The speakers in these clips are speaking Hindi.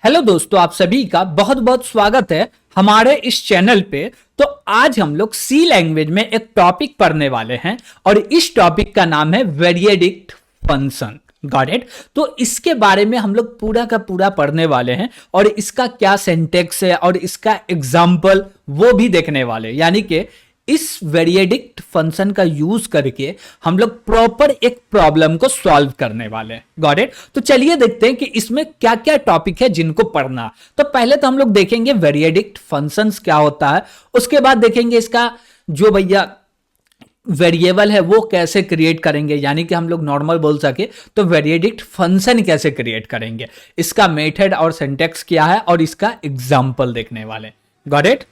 हेलो दोस्तों, आप सभी का बहुत बहुत स्वागत है हमारे इस चैनल पे। तो आज हम लोग सी लैंग्वेज में एक टॉपिक पढ़ने वाले हैं और इस टॉपिक का नाम है वेरिएडिक्ट फंक्शन। Got it. तो इसके बारे में हम लोग पूरा का पूरा पढ़ने वाले हैं और इसका क्या सिंटैक्स है और इसका एग्जाम्पल वो भी देखने वाले, यानी कि इस वेरिएडिक्ट फंक्शन का यूज करके हम लोग प्रॉपर एक प्रॉब्लम को सॉल्व करने वाले हैं। Got it. तो चलिए देखते हैं कि इसमें क्या क्या टॉपिक है जिनको पढ़ना। तो पहले तो हम लोग देखेंगे वेरिएडिक्ट फंक्शंस क्या होता है, उसके बाद देखेंगे इसका जो भैया वेरिएबल है वो कैसे क्रिएट करेंगे, यानी कि हम लोग नॉर्मल बोल सके तो वेरिएडिक्ट फंक्शन कैसे क्रिएट करेंगे, इसका मेथड और सिंटैक्स क्या है और इसका एग्जाम्पल देखने वाले। Got it.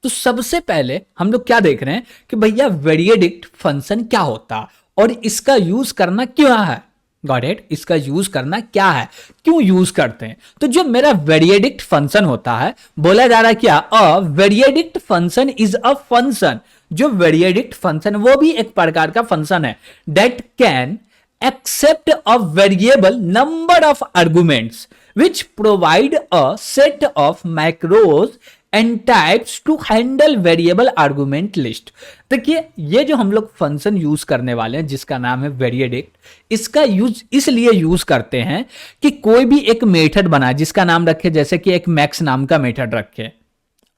तो सबसे पहले हम लोग क्या देख रहे हैं कि भैया वेरिएडिक्ट फंक्शन क्या होता है और इसका यूज करना क्यों है। Got it. इसका यूज करना क्या है, क्यों यूज करते हैं। तो जो मेरा वेरिएडिक्ट फंक्शन होता है, बोला जा रहा है क्या, अ वेरिएडिक्ट फंक्शन इज अ फंक्शन। जो वेरिएडिक्ट फंक्शन वो भी एक प्रकार का फंक्शन है that can accept a variable number of arguments which provide a set of macros and types to handle variable argument list। देखिए ये जो हम लोग फंक्शन यूज करने वाले हैं जिसका नाम है वेरिएडिक्ट, इसका यूज इसलिए यूज करते हैं कि कोई भी एक मेथड बनाए जिसका नाम रखे, जैसे कि एक मैक्स नाम का मेथड रखे।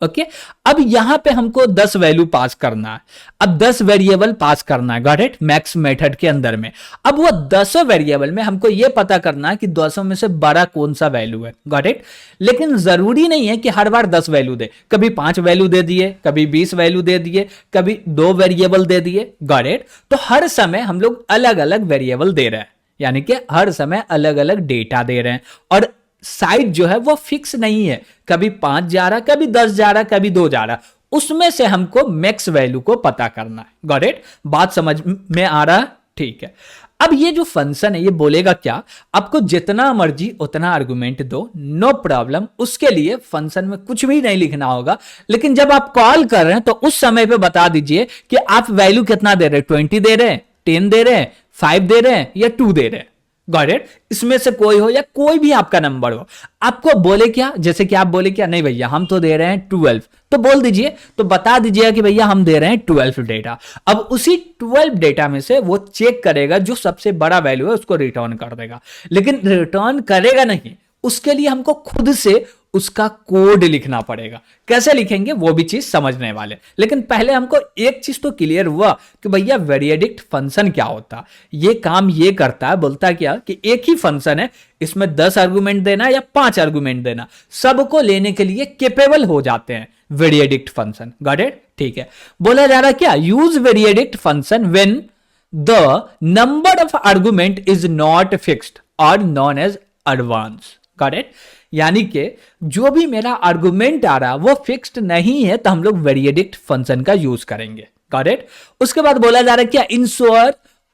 ओके अब यहां पे हमको 10 वैल्यू पास करना है, अब 10 वेरिएबल पास करना है। Got it. मैक्स मेथड के अंदर में अब वो 10 वेरिएबल में हमको ये पता करना है कि 200 में से बड़ा कौन सा वैल्यू है। Got it. लेकिन जरूरी नहीं है कि हर बार 10 वैल्यू दे, कभी 5 वैल्यू दे दिए, कभी 20 वैल्यू दे दिए, कभी 2 वेरिएबल दे दिए। Got it. तो हर समय हम लोग अलग अलग वेरिएबल दे रहे हैं, यानी कि हर समय अलग अलग डेटा दे रहे हैं और साइज जो है वो फिक्स नहीं है, कभी 5 जा रहा, कभी 10 जा रहा, कभी 2 जा रहा, उसमें से हमको मैक्स वैल्यू को पता करना है। Got it. बात समझ में आ रहा है? ठीक है। अब ये जो फंक्शन है ये बोलेगा क्या, आपको जितना मर्जी उतना आर्गुमेंट दो, नो प्रॉब्लम। उसके लिए फंक्शन में कुछ भी नहीं लिखना होगा, लेकिन जब आप कॉल कर रहे हैं तो उस समय पे बता दीजिए कि आप वैल्यू कितना दे रहे हैं, 20 दे रहे हैं, 10 दे रहे हैं, 5 दे रहे हैं या 2 दे रहे हैं। Got it. इसमें से कोई हो या कोई भी आपका नंबर हो, आपको बोले क्या, जैसे कि आप बोले क्या, नहीं भैया हम तो दे रहे हैं 12, तो बोल दीजिए, तो बता दीजिएगा कि भैया हम दे रहे हैं 12 डेटा। अब उसी 12 डेटा में से वो चेक करेगा, जो सबसे बड़ा वैल्यू है उसको रिटर्न कर देगा। लेकिन रिटर्न करेगा नहीं, उसके लिए हमको खुद से उसका कोड लिखना पड़ेगा। कैसे लिखेंगे वो भी चीज समझने वाले, लेकिन पहले हमको एक चीज तो क्लियर हुआ कि भैया वेरिएडिक्ट फंक्शन क्या होता। ये काम ये करता है, बोलता क्या कि एक ही फंक्शन है, इसमें 10 आर्गुमेंट देना या 5 आर्गुमेंट देना, सबको लेने के लिए केपेबल हो जाते हैं वेरिएडिक्ट फंक्शन। Got it. ठीक है। बोला जा रहा क्या, use variadic function when the number of argument is not fixed और known as advance. Got it. यानी कि जो भी मेरा आर्गुमेंट आ रहा वो फिक्स्ड नहीं है तो हम लोग वेरिएडिक्ट फंक्शन का यूज करेंगे। Got it. उसके बाद बोला जा रहा है क्या, इंश्योर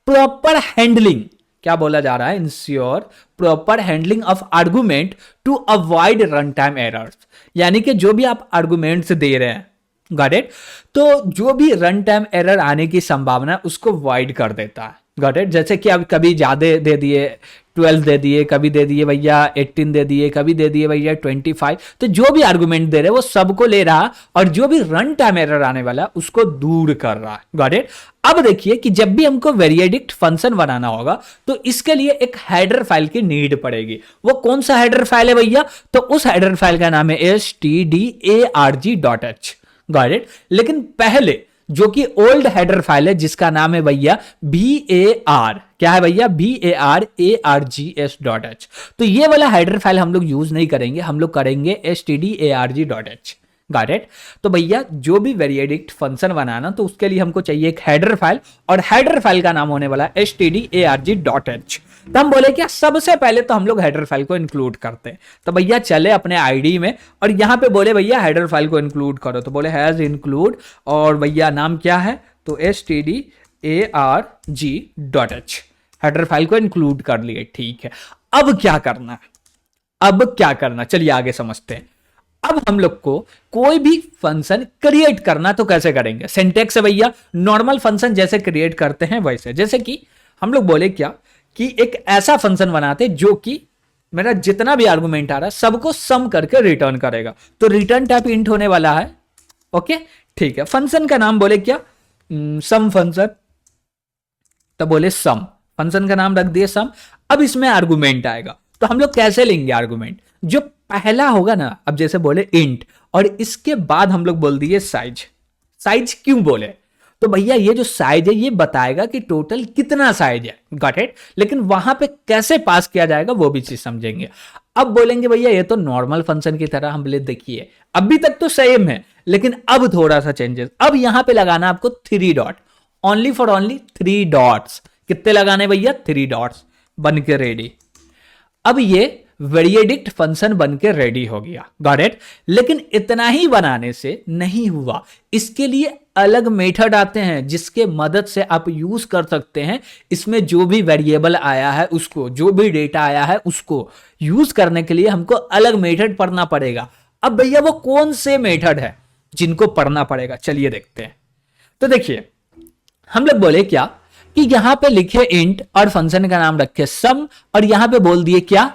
प्रॉपर हैंडलिंग। क्या बोला जा रहा है, ensure proper handling of argument to avoid run time errors. यानी कि जो भी आप आर्गुमेंट्स दे रहे हैं, गॉट इट, तो जो भी रन टाइम एरर आने की संभावना उसको अवॉइड कर देता है। Got it. जैसे कि अब कभी ज्यादा दे दिए, 12 दे दिए, कभी दे दिए भैया 18 दे दिए, कभी दे दिए भैया 25, तो जो भी आर्गुमेंट दे रहे वो सबको ले रहा और जो भी रन टाइम एरर आने वाला उसको दूर कर रहा है। Got it. अब देखिए कि जब भी हमको वेरिएडिक्ट फंक्शन बनाना होगा तो इसके लिए एक हेडर फाइल की नीड पड़ेगी। वो कौन सा हेडर फाइल है भैया, तो उस हेडर फाइल का नाम है stdarg.h। Got it. लेकिन पहले जो कि ओल्ड हेडर फाइल है जिसका नाम है भैया var, क्या है भैया, varargs.h, तो ये वाला हेडर फाइल हम लोग यूज नहीं करेंगे, हम लोग करेंगे stdarg.h। Got it. तो भैया जो भी वेरिएडिक्ट फंक्शन बनाना तो उसके लिए हमको चाहिए एक हेडर फाइल और हेडर फाइल का नाम होने वाला stdarg.h। तो हम बोले क्या, सबसे पहले तो हम लोग हेडर फाइल को इंक्लूड करते हैं। तो भैया चले अपने आईडी में और यहां पे बोले भैया हेडर फाइल को इंक्लूड करो, तो बोले हैज इंक्लूड और भैया नाम क्या है, तो stdarg.h, हेडर फाइल को इंक्लूड कर लिए। ठीक है। अब क्या करना, चलिए आगे समझते हैं। अब हम लोग को कोई भी फंक्शन क्रिएट करना तो कैसे करेंगे, सिंटैक्स है भैया, नॉर्मल फंक्शन जैसे क्रिएट करते हैं वैसे। जैसे कि हम लोग बोले क्या कि एक ऐसा फंक्शन बनाते जो कि मेरा जितना भी आर्गुमेंट आ रहा है सबको सम करके रिटर्न करेगा, तो रिटर्न टाइप इंट होने वाला है। ओके ठीक है, फंक्शन का नाम बोले क्या, सम फंक्शन, तो बोले सम, फंक्शन का नाम रख दिए सम। अब इसमें आर्गुमेंट आएगा, तो हम लोग कैसे लेंगे आर्गुमेंट, जो पहला होगा ना, अब जैसे बोले इंट और इसके बाद हम लोग बोल दिए साइज। साइज क्यों बोले, तो भैया ये जो साइज है ये बताएगा कि टोटल कितना साइज है, गॉट इट। लेकिन वहां पे कैसे पास किया जाएगा वो भी चीज समझेंगे। अब बोलेंगे भैया ये तो नॉर्मल फंक्शन की तरह, हम बोले देखिए अभी तक तो सेम है, लेकिन अब थोड़ा सा चेंजेस। अब यहां पे लगाना आपको 3 dot, only for only 3 dots. कितने लगाने भैया, 3 डॉट्स, बन के रेडी। अब ये वेरिएडिक्ट फंक्शन बन के रेडी हो गया, गॉट इट। लेकिन इतना ही बनाने से नहीं हुआ, इसके लिए अलग मेथड आते हैं जिसके मदद से आप यूज कर सकते हैं। इसमें जो भी वेरिएबल आया है उसको, जो भी डेटा आया है उसको यूज करने के लिए हमको अलग मेथड पढ़ना पड़ेगा। अब भैया वो कौन से मेथड है जिनको पढ़ना पड़ेगा, चलिए देखते हैं। तो देखिए हम लोग बोले क्या कि यहां पे लिखे इंट और फंक्शन का नाम रखे सम, और यहां पे बोल दिए क्या,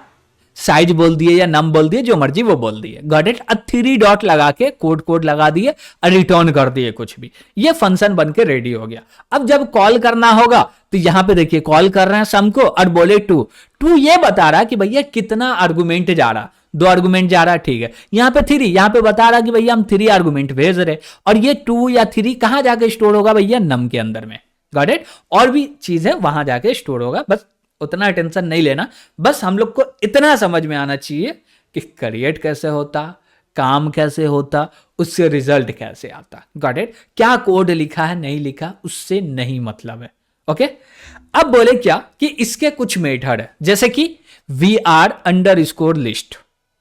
साइज बोल दिए या नम बोल दिए, जो मर्जी वो बोल दिए, गॉट इट। अब 3 डॉट लगा के कोड लगा दिए और रिटर्न कर दिए कुछ भी, ये फंक्शन बन के रेडी हो गया। अब जब कॉल करना होगा तो यहां पे देखिए कॉल कर रहे हैं सम को और बोले टू ये बता रहा कि भैया कितना आर्गुमेंट जा रहा, 2 आर्गुमेंट जा रहा, ठीक है। यहां पे 3, यहां पे बता रहा कि भैया हम 3 आर्गुमेंट भेज रहे, और ये 2 या 3 कहां जाके स्टोर होगा भैया, नम के अंदर में, गॉट इट। और भी चीज है वहां जाके स्टोर होगा, बस उतना टेंशन नहीं लेना। बस हम लोग को इतना समझ में आना चाहिए कि क्रिएट कैसे होता, काम कैसे होता, उससे रिजल्ट कैसे आता, गॉट इट। क्या कोड लिखा है नहीं लिखा उससे नहीं मतलब है, ओके। अब बोले क्या कि इसके कुछ मेथड है, जैसे कि vr_list,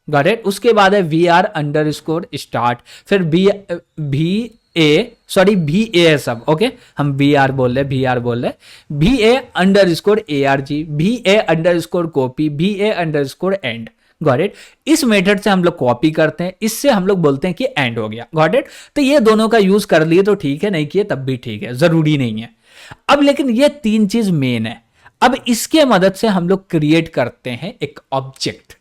गॉट इट। उसके बाद है vr_start, फिर भी ए सब, ओके। हम vr बोल रहे, va_arg, va_copy, va_end, got it. इस मेथड से हम लोग कॉपी करते हैं, इससे हम लोग बोलते हैं कि एंड हो गया, गॉट इट। तो ये दोनों का यूज कर लिए तो ठीक है, नहीं किए तब भी ठीक है, जरूरी नहीं है। अब लेकिन ये 3 चीज मेन है। अब इसके मदद से हम लोग क्रिएट करते हैं एक ऑब्जेक्ट।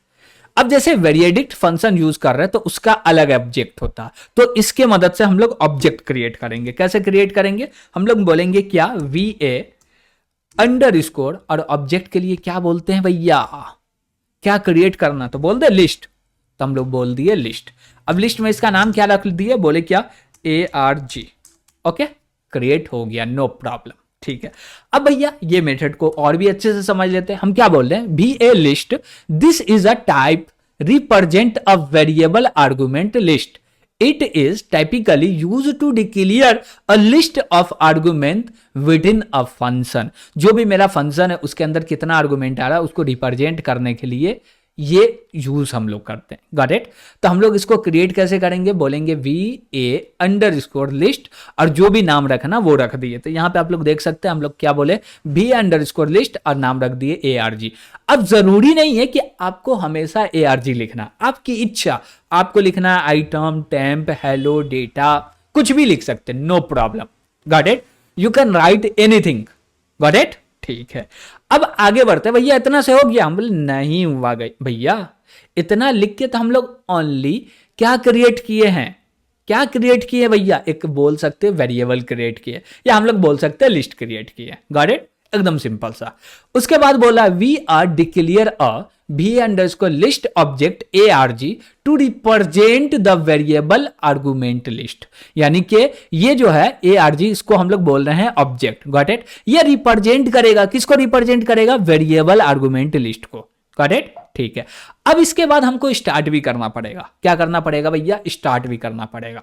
अब जैसे वेरिएडिक्ट फंक्शन यूज कर रहे हैं तो उसका अलग ऑब्जेक्ट होता है, तो इसके मदद से हम लोग ऑब्जेक्ट क्रिएट करेंगे। कैसे क्रिएट करेंगे, हम लोग बोलेंगे क्या, va_, और ऑब्जेक्ट के लिए क्या बोलते हैं भैया, क्या क्रिएट करना, तो बोल दे लिस्ट, तो हम लोग बोल दिए लिस्ट। अब लिस्ट में इसका नाम क्या रख दिए, बोले क्या, arg, ओके। क्रिएट हो गया, नो प्रॉब्लम, ठीक है। अब भैया ये मेथड को और भी अच्छे से समझ लेते हैं। हम क्या बोल रहे हैं, va_list, this is a type represent a variable argument list. It is typically use to declare a list of argument within a function. जो भी मेरा फंक्शन है उसके अंदर कितना आर्गुमेंट आ रहा है उसको रिप्रेजेंट करने के लिए ये यूज हम लोग करते हैं, गॉट इट। तो हम लोग इसको क्रिएट कैसे करेंगे, बोलेंगे va_list, और जो भी नाम रखना वो रख दिए। तो यहां पे आप लोग देख सकते हैं हम लोग क्या बोले, va_list और नाम रख दिए arg। अब जरूरी नहीं है कि आपको हमेशा arg लिखना, आपकी इच्छा, आपको लिखना है आइटम, टेम्प, हेलो, डेटा, कुछ भी लिख सकते हैं, no problem, got it. You can write anything, got it, ठीक है। अब आगे बढ़ते, भैया इतना से हो गया, हम बोले नहीं हुआ गई भैया, इतना लिख के तो हम लोग ओनली क्या क्रिएट किए हैं, क्या क्रिएट किए भैया, एक बोल सकते हैं वेरिएबल क्रिएट किए, या हम लोग बोल सकते हैं लिस्ट क्रिएट किए, गॉट इट, एकदम सिंपल सा। उसके बाद बोला we are declare a v_list object arg to represent the variable argument list. यानी कि ये जो है arg, इसको हम लोग बोल रहे हैं ऑब्जेक्ट, गॉट इट। ये रिप्रेजेंट करेगा, किसको रिप्रेजेंट करेगा, वेरिएबल आर्गुमेंट लिस्ट को, गॉट इट, ठीक है। अब इसके बाद हमको स्टार्ट भी करना पड़ेगा, क्या करना पड़ेगा भैया, स्टार्ट भी करना पड़ेगा।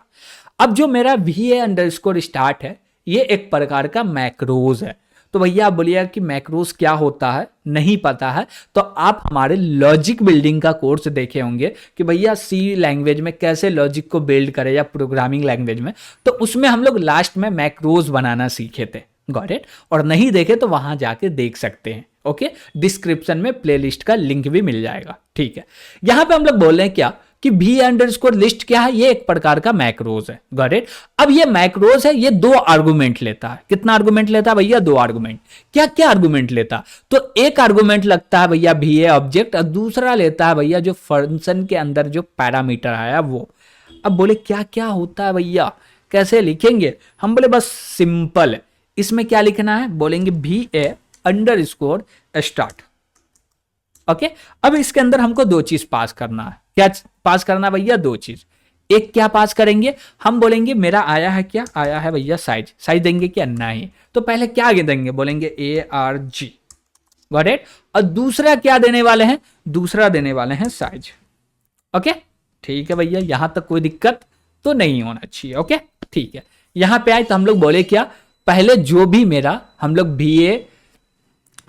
अब जो मेरा va_start है ये एक प्रकार का मैक्रोज है। तो भैया आप बोलिएगा कि मैक्रोस क्या होता है, नहीं पता है तो आप हमारे लॉजिक बिल्डिंग का कोर्स देखे होंगे कि भैया सी लैंग्वेज में कैसे लॉजिक को बिल्ड करें या प्रोग्रामिंग लैंग्वेज में, तो उसमें हम लोग लास्ट में मैक्रोस बनाना सीखे थे, गॉट इट। और नहीं देखे तो वहां जाके देख सकते हैं, ओके। डिस्क्रिप्शन में प्लेलिस्ट का लिंक भी मिल जाएगा, ठीक है। यहां पे हम लोग बोल रहे हैं क्या, कि भी अंडरस्कोर लिस्ट क्या है, ये एक प्रकार का मैक्रोज है। Got it. अब ये मैक्रोज है, ये 2 आर्गुमेंट लेता है। कितना आर्गुमेंट लेता है भैया? 2 आर्गुमेंट। क्या क्या आर्गुमेंट लेता? तो एक आर्गुमेंट लगता है भैया भी ए ऑब्जेक्ट, और दूसरा लेता है भैया जो फंक्शन के अंदर जो पैरामीटर आया वो। अब बोले क्या क्या होता है भैया, कैसे लिखेंगे? हम बोले बस सिंपल है। इसमें क्या लिखना है? बोलेंगे भी ए अंडरस्कोर स्टार्ट। ओके। अब इसके अंदर हमको 2 चीज पास करना है। क्या पास करना है भैया? 2 चीज। एक क्या पास करेंगे? हम बोलेंगे मेरा आया है, क्या आया है भैया? साइज। साइज देंगे क्या? नहीं। तो पहले क्या आगे देंगे? बोलेंगे ARG। Got it. और दूसरा क्या देने वाले हैं? दूसरा देने वाले हैं साइज। ओके ठीक है भैया, यहां तक कोई दिक्कत तो नहीं होना चाहिए। ओके ठीक है। यहां पे आए तो हम लोग बोले क्या, पहले जो भी मेरा हम लोग BA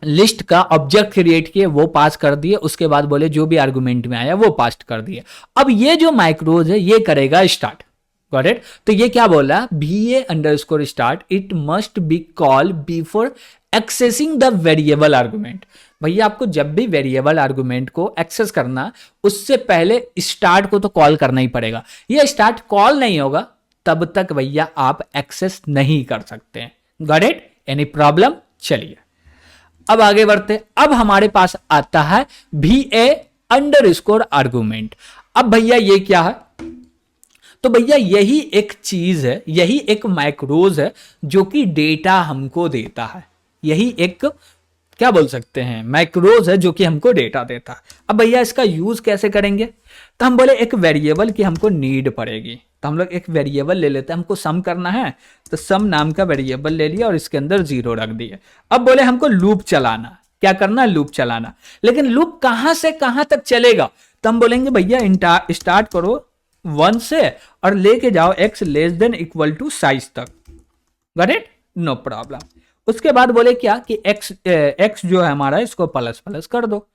लिस्ट का ऑब्जेक्ट क्रिएट किए वो पास कर दिए, उसके बाद बोले जो भी आर्गुमेंट में आया वो पास कर दिए। अब ये जो माइक्रोज है ये करेगा स्टार्ट। Got it. तो ये क्या बोला? BA underscore start it must be call before accessing the variable argument. भैया आपको जब भी वेरिएबल आर्गुमेंट को एक्सेस करना, उससे पहले स्टार्ट को तो कॉल करना ही पड़ेगा। ये स्टार्ट कॉल नहीं होगा तब तक भैया आप एक्सेस नहीं कर सकते हैं। Got it. Any problem? चलिए अब आगे बढ़ते। अब हमारे पास आता है BA अंडरस्कोर आर्गुमेंट। अब भैया ये क्या है? तो भैया यही एक चीज है, यही एक माइक्रोज है जो कि डेटा हमको देता है। यही एक क्या बोल सकते हैं, मैक्रोज है जो कि हमको डेटा देता है। अब भैया इसका यूज कैसे करेंगे? तो हम बोले एक वेरिएबल की हमको नीड पड़ेगी, तो हम लोग एक वेरिएबल ले लेते हैं। हमको सम करना है तो सम नाम का वेरिएबल ले लिया और इसके अंदर 0 रख दिया। अब बोले हमको लूप चलाना। क्या करना? लूप चलाना। लेकिन लूप कहां से कहां तक चलेगा? तो हम बोलेंगे भैया स्टार्ट करो 1 से और लेके जाओ x less than equal to size तक। Got it? No problem. उसके बाद बोले क्या कि x जो है हमारा इसको प्लस प्लस कर दो।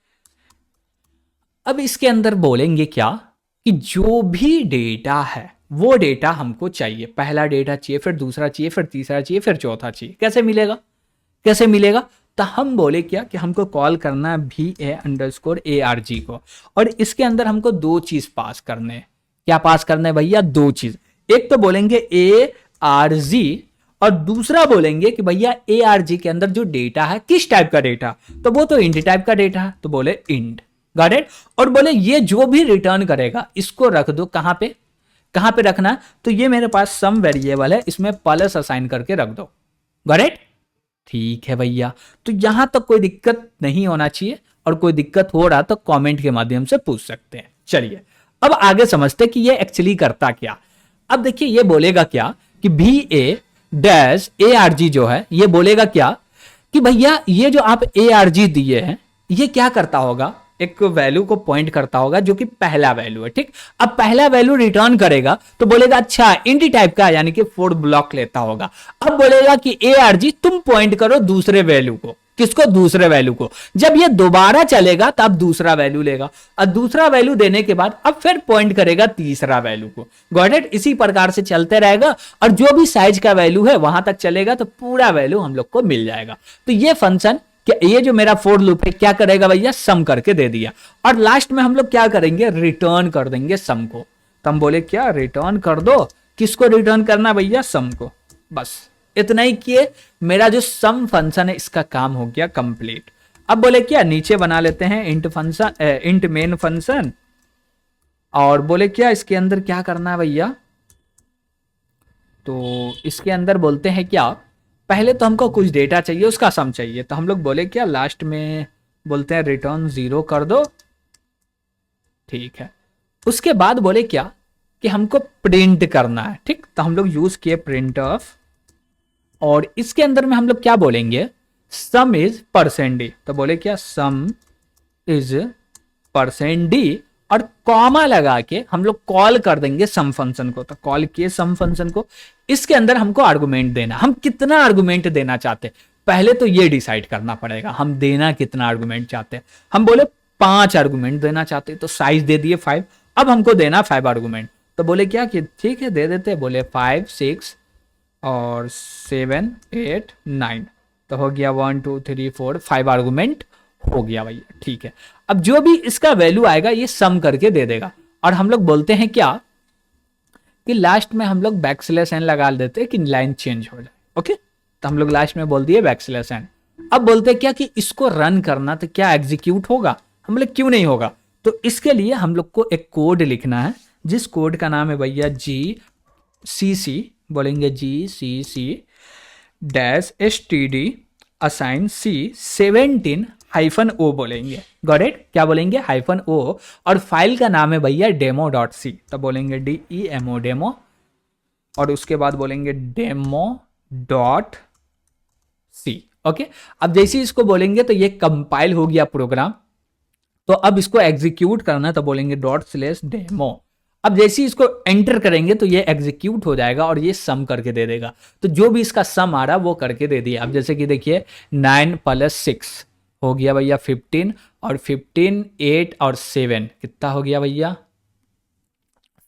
अब इसके अंदर बोलेंगे क्या कि जो भी डेटा है वो डेटा हमको चाहिए। पहला डेटा चाहिए, फिर दूसरा चाहिए, फिर तीसरा चाहिए, फिर चौथा चाहिए। कैसे मिलेगा? कैसे मिलेगा? तो हम बोले क्या कि हमको कॉल करना है BA अंडरस्कोर ARG को, और इसके अंदर हमको 2 चीज पास करने हैं। क्या पास करना है भैया? 2 चीज। एक तो बोलेंगे ARG और दूसरा बोलेंगे कि भैया ARG के अंदर जो डेटा है किस टाइप का डेटा, तो वो तो इंट टाइप का डेटा है, तो बोले इंट। Got it. और बोले ये जो भी रिटर्न करेगा इसको रख दो कहां पे? कहां पे रखना? तो ये मेरे पास सम वेरिएबल है, इसमें प्लस असाइन करके रख दो। Got it. ठीक है भैया, तो यहां तक कोई दिक्कत नहीं होना चाहिए, और कोई दिक्कत हो रहा तो कमेंट के माध्यम से पूछ सकते हैं। चलिए अब आगे समझते कि ये एक्चुअली करता क्या। अब देखिए ये बोलेगा क्या कि BA डैश ARG जो है ये बोलेगा क्या कि भैया ये जो आप ARG दिए हैं ये क्या करता होगा, एक वैल्यू को पॉइंट करता होगा जो कि पहला वैल्यू है। ठीक। अब पहला वैल्यू रिटर्न करेगा तो बोलेगा अच्छा इंट टाइप का, यानी कि 4 ब्लॉक लेता होगा। अब बोलेगा कि ARG तुम पॉइंट करो दूसरे वैल्यू को। किसको? दूसरे वैल्यू को। जब ये दोबारा चलेगा तब दूसरा वैल्यू लेगा, और दूसरा वैल्यू देने के बाद अब फिर पॉइंट करेगा तीसरा वैल्यू को। Got it. इसी प्रकार से चलते रहेगा, और जो भी साइज का वैल्यू है वहां तक चलेगा तो पूरा वैल्यू हम लोग को मिल जाएगा। तो ये फंक्शन, ये जो मेरा फोर लूप है क्या करेगा भैया? सम करके दे दिया, और लास्ट में हम लोग क्या करेंगे? रिटर्न कर देंगे सम को। तो हम बोले क्या? रिटर्न कर दो। किसको रिटर्न करना भैया? सम को। बस इतना ही किए, मेरा जो सम फंक्शन है इसका काम हो गया कंप्लीट। अब बोले क्या, नीचे बना लेते हैं int function, int main function, और बोले क्या इसके अंदर क्या करना है भैया? तो इसके अंदर बोलते हैं क्या, पहले तो हमको कुछ डेटा चाहिए, उसका सम चाहिए। तो हम लोग बोले क्या, लास्ट में बोलते हैं रिटर्न 0 कर दो। ठीक है। उसके बाद बोले क्या कि हमको प्रिंट करना है। ठीक। तो हम लोग यूज किए प्रिंट ऑफ, और इसके अंदर में हम लोग क्या बोलेंगे? सम इज %d। तो बोले क्या? सम इज %d, और कॉमा लगा के हम लोग कॉल कर देंगे सम फंक्शन को। तो कॉल किए सम फंक्शन को। इसके अंदर हमको आर्गुमेंट देना, हम कितना आर्गुमेंट देना चाहते हैं पहले तो ये डिसाइड करना पड़ेगा, हम देना कितना आर्गुमेंट चाहते हैं। हम बोले 5 आर्गुमेंट देना चाहते हैं, तो साइज दे दिए 5। अब हमको देना 5 आर्गुमेंट। तो बोले क्या कि ठीक है दे देते हैं। बोले 5 6 और 7 8 9, तो हो गया 1 2 3 4 5 आर्गुमेंट हो गया भैया। ठीक है। अब जो भी इसका वैल्यू आएगा ये सम करके दे देगा। और हम लोग बोलते हैं क्या कि लास्ट में हम लोग बैकस्लैश एन लगा देते हैं कि लाइन चेंज हो जाए। ओके, तो हम लोग लास्ट में बोल दिए बैकस्लैश एन। अब बोलते हैं क्या कि इसको रन करना तो क्या एग्जीक्यूट होगा, हम लोग क्यों नहीं होगा। तो इसके लिए हम लोग को एक कोड लिखना है, जिस कोड का नाम है भैया GCC, बोलेंगे GCC dash STD assign C17-O बोलेंगे। गॉट इट, क्या बोलेंगे -O, और फाइल का नाम है भैया demo.c, तो बोलेंगे DEMO डेमो, और उसके बाद बोलेंगे demo.c। ओके, अब जैसे ही इसको बोलेंगे तो ये कंपाइल हो गया प्रोग्राम। तो अब इसको एग्जीक्यूट करना, तो बोलेंगे ./demo। अब जैसे ही इसको एंटर करेंगे तो ये एग्जीक्यूट हो जाएगा और ये सम करके दे देगा। तो जो भी इसका सम आ रहा वो करके दे दिया। अब जैसे कि देखिए 9 + 6 हो गया भैया 15, और 15 8 और 7 कितना हो गया भैया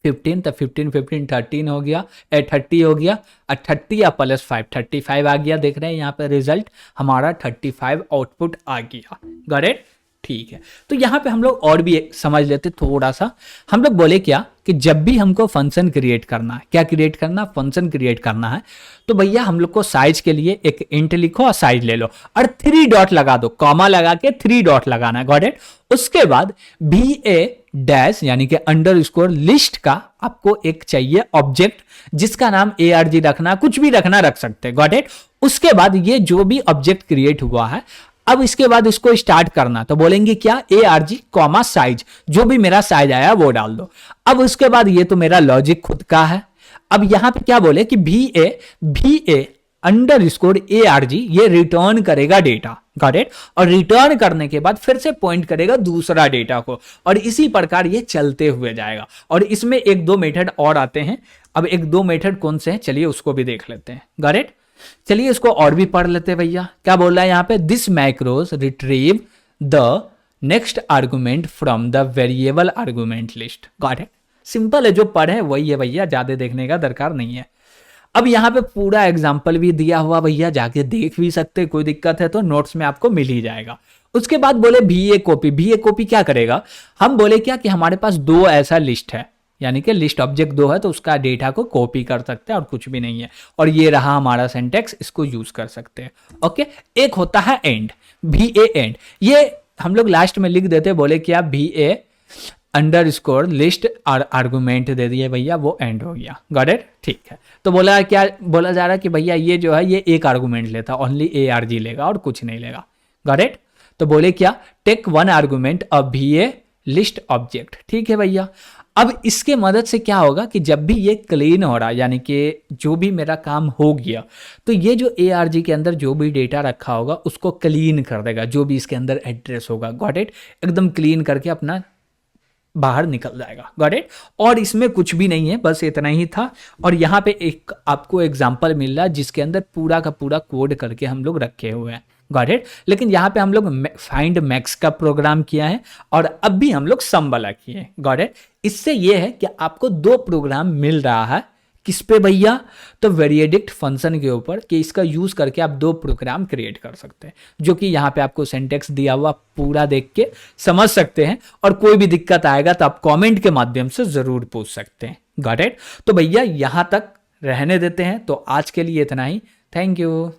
15, तो 15 15 13 हो गया, 30 हो गया, और 30 या +5 35 आ गया। देख रहे हैं यहाँ पे रिजल्ट हमारा 35 आउटपुट आ गया। गॉट इट, ठीक है। तो यहाँ पे हम लोग और भी समझ लेते थोड़ा सा। हम लोग बोले क्या कि जब भी हमको फंक्शन क्रिएट करना है, क्या क्रिएट करना, फंक्शन क्रिएट करना है, तो भैया हम लोग को साइज के लिए एक इंट लिखो और साइज ले लो और 3 डॉट लगा दो, कॉमा लगा के 3 डॉट लगाना है। Got it. उसके बाद VA- यानी कि अंडरस्कोर लिस्ट का आपको एक चाहिए ऑब्जेक्ट, जिसका नाम ARG रखना, कुछ भी रखना रख सकते हैं। Got it. उसके बाद ये जो भी ऑब्जेक्ट क्रिएट हुआ है, अब इसके बाद इसको स्टार्ट करना, तो बोलेंगे क्या ARG कॉमा साइज, जो भी मेरा साइज आया वो डाल दो। अब उसके बाद ये तो मेरा लॉजिक खुद का है। अब यहां पे क्या बोले कि VA अंडरस्कोर ARG ये रिटर्न करेगा डेटा। Got it. और रिटर्न करने के बाद फिर से पॉइंट करेगा दूसरा डेटा को, और इसी प्रकार ये चलते हुए जाएगा। और इसमें 1-2 मेथड और आते हैं। अब 1-2 मेथड कौन से हैं चलिए उसको भी देख लेते हैं। Got it. चलिए इसको और भी पढ़ लेते हैं भैया। क्या बोल रहा है यहाँ पे, this macros retrieve the next argument from the variable argument list. Got it. Simple है, जो पढ़े वही है भैया, ज्यादा देखने का दरकार नहीं है। अब यहाँ पे पूरा एग्जाम्पल भी दिया हुआ भैया, जाके देख भी सकते, कोई दिक्कत है तो नोट्स में आपको मिल ही जाएगा। उसके बाद बोले VA कॉपी क्या करेगा, हम बोले क्या कि हमारे पास 2 ऐसा लिस्ट है, यानी कि लिस्ट ऑब्जेक्ट 2 है, तो उसका डेटा को कॉपी कर सकते हैं और कुछ भी नहीं है। और ये रहा हमारा सिंटैक्स, इसको यूज कर सकते हैं। ओके, एक होता है एंड, VA एंड, ये हम लोग लास्ट में लिख देते, बोले क्या VA अंडरस्कोर लिस्ट और आर्गुमेंट दे दिए भैया, वो एंड हो गया। गॉट इट, ठीक है। तो बोला क्या, बोला जा रहा है कि भैया ये जो है ये एक आर्गुमेंट लेता, ओनली ARG लेगा और कुछ नहीं लेगा। Got it. तो बोले क्या, take 1 argument of VA list object. ठीक है भैया। अब इसके मदद से क्या होगा कि जब भी ये क्लीन हो रहा, यानी कि जो भी मेरा काम हो गया, तो ये जो ARG के अंदर जो भी डेटा रखा होगा उसको क्लीन कर देगा, जो भी इसके अंदर एड्रेस होगा। Got it. एकदम क्लीन करके अपना बाहर निकल जाएगा। Got it. और इसमें कुछ भी नहीं है, बस इतना ही था। और यहाँ पे एक आपको एग्जांपल मिल रहा है जिसके अंदर पूरा का पूरा कोड करके हम लोग रखे हुए हैं। Got it. लेकिन यहाँ पे हम लोग फाइंड मैक्स का प्रोग्राम किया है और अब भी हम लोग सम वाला किए हैं। Got it. इससे ये है कि आपको 2 प्रोग्राम मिल रहा है, किस पे भैया, तो वेरिएडिक्ट फंक्शन के ऊपर, कि इसका यूज करके आप 2 प्रोग्राम क्रिएट कर सकते हैं, जो कि यहाँ पे आपको सिंटैक्स दिया हुआ पूरा देख के समझ सकते हैं। और कोई भी दिक्कत आएगा तो आप कमेंट के माध्यम से जरूर पूछ सकते हैं। Got it. तो भैया यहाँ तक रहने देते हैं, तो आज के लिए इतना ही। Thank you.